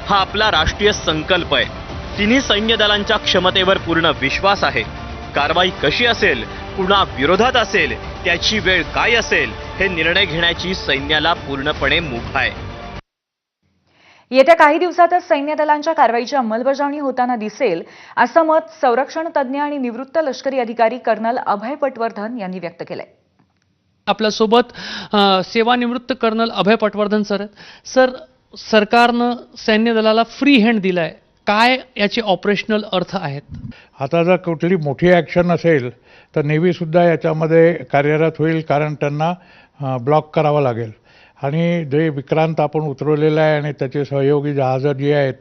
हा आपला राष्ट्रीय संकल्प आहे. तिन्ही सैन्य दलांच्या क्षमतेवर पूर्ण विश्वास आहे. कारवाई कशी असेल, कुणा विरोधात असेल, त्याची वेळ काय असेल, हे निर्णय घेण्याची सैन्याला पूर्णपणे मुभा आहे. येत्या काही दिवसातच सैन्य दलांच्या कारवाईची अंमलबजावणी होताना दिसेल, असं मत संरक्षण तज्ज्ञ आणि निवृत्त लष्करी अधिकारी कर्नल अभय पटवर्धन यांनी व्यक्त केलंय. आपल्यासोबत सेवानिवृत्त कर्नल अभय पटवर्धन सर आहेत. सर, सरकारनं सैन्य दलाला फ्री हँड दिलाय, काय याचे ऑपरेशनल अर्थ आहेत? आता जर कुठली मोठी ॲक्शन असेल तर नेव्हीसुद्धा याच्यामध्ये कार्यरत होईल, कारण त्यांना ब्लॉक करावं लागेल. आणि जे विक्रांत आपण उतरवलेलं आहे आणि त्याचे सहयोगी जहाजं जी आहेत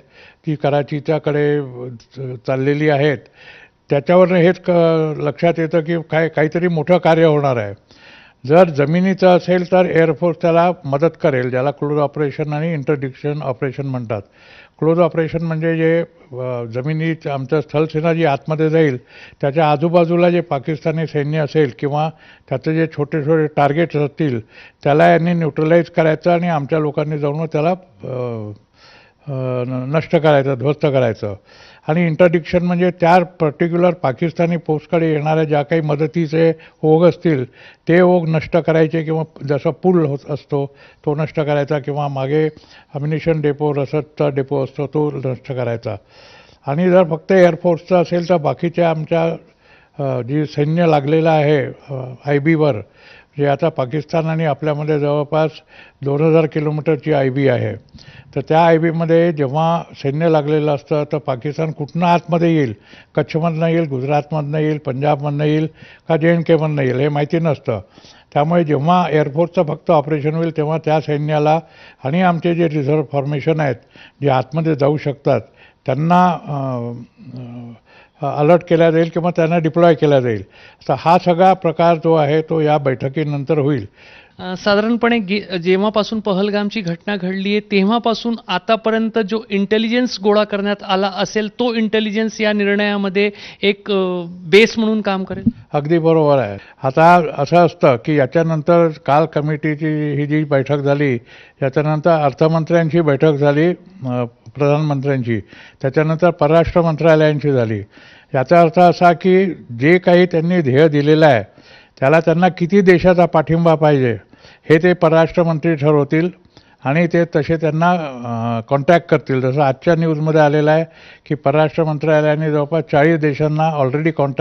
ती कराचीच्याकडे चाललेली आहेत, त्याच्यावरनं हेच लक्षात येतं की काहीतरी मोठं कार्य होणार आहे. जर जमिनीचं असेल तर एअरफोर्स त्याला मदत करेल, ज्याला क्लोज ऑपरेशन आणि इंटरडिक्शन ऑपरेशन म्हणतात. क्लोज ऑपरेशन म्हणजे जे जमिनीत आमचं स्थलसेना जी आतमध्ये जाईल त्याच्या आजूबाजूला जे पाकिस्तानी सैन्य असेल किंवा त्याचे जे छोटे छोटे टार्गेट्स असतील त्याला यांनी न्यूट्रलाइज करायचं आणि आमच्या लोकांनी जाऊन त्याला नष्ट करायचं, ध्वस्त करायचं. आणि इंटरडिक्शन म्हणजे त्या पर्टिक्युलर पाकिस्तानी पोस्टकडे येणाऱ्या ज्या काही मदतीचे ओघ असतील ते ओघ नष्ट करायचे, किंवा जसं पूल होत असतो तो नष्ट करायचा, किंवा मागे अम्युनिशन डेपो, रसदचा डेपो असतो तो नष्ट करायचा. आणि जर फक्त एअरफोर्सचं असेल तर बाकीच्या आमच्या जी सैन्य लागलेलं आहे IBवर, जे आता पाकिस्तान आणि आपल्यामध्ये जवळपास 2000 किलोमीटरची IB आहे, तर त्या IBमध्ये जेव्हा सैन्य लागलेलं असतं तर पाकिस्तान कुठनं आतमध्ये येईल, कच्छमधनं येईल, गुजरातमधनं येईल, पंजाबमधनं येईल का JNKमधनं येईल हे माहिती नसतं. त्यामुळे जेव्हा एअरफोर्सचं फक्त ऑपरेशन होईल तेव्हा त्या सैन्याला आणि आमचे जे रिझर्व्ह फॉर्मेशन आहेत जे आतमध्ये जाऊ शकतात त्यांना अलर्ट केला जाईल किंवा त्यांना डिप्लॉय केला जाईल. तर हा सगळा प्रकार जो आहे तो या बैठकीनंतर होईल. साधारणपणे जेव्हापासून पहलगामची घटना घडली आहे तेव्हापासून आतापर्यंत जो इंटेलिजन्स गोळा करण्यात आला असेल तो इंटेलिजन्स या निर्णयामध्ये एक बेस म्हणून काम करेल. अगदी बरोबर आहे. आता असं असतं की याच्यानंतर काल कमिटीची ही जी बैठक झाली याच्यानंतर अर्थमंत्र्यांची बैठक झाली, प्रधानमंत्र्यांची, त्याच्यानंतर परराष्ट्र मंत्रालयांची झाली. याचा अर्थ असा की जे काही त्यांनी ध्येय दिलेलं आहे त्याला त्यांना किती देशाचा पाठिंबा पाहिजे हे ते परराष्ट्र मंत्री ठरवतील आणि ते तसे त्यांना कॉन्टॅक्ट करतील. जसं आजच्या न्यूजमध्ये आलेलं आहे की परराष्ट्र मंत्रालयाने जवळपास 40 देशांना ऑलरेडी कॉन्टॅक्ट